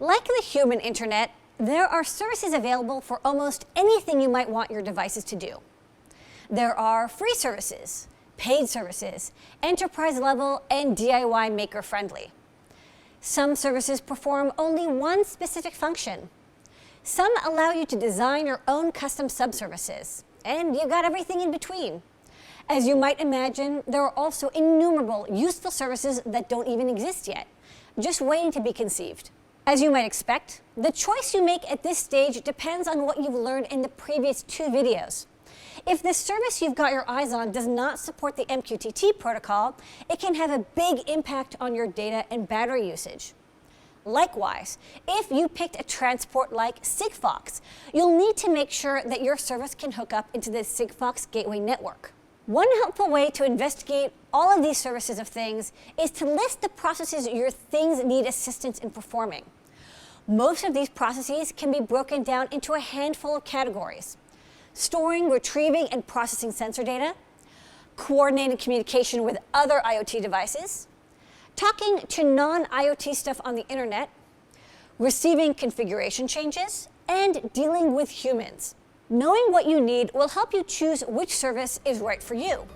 Like the human internet, there are services available for almost anything you might want your devices to do. There are free services, paid services, enterprise level, and DIY maker friendly. Some services perform only one specific function. Some allow you to design your own custom subservices, and you've got everything in between. As you might imagine, there are also innumerable useful services that don't even exist yet, just waiting to be conceived. As you might expect, the choice you make at this stage depends on what you've learned in the previous 2 videos. If the service you've got your eyes on does not support the MQTT protocol, it can have a big impact on your data and battery usage. Likewise, if you picked a transport like Sigfox, you'll need to make sure that your service can hook up into the Sigfox gateway network. One helpful way to investigate all of these services of things is to list the processes your things need assistance in performing. Most of these processes can be broken down into a handful of categories: storing, retrieving, and processing sensor data, coordinated communication with other IoT devices, talking to non-IoT stuff on the internet, receiving configuration changes, and dealing with humans. Knowing what you need will help you choose which service is right for you.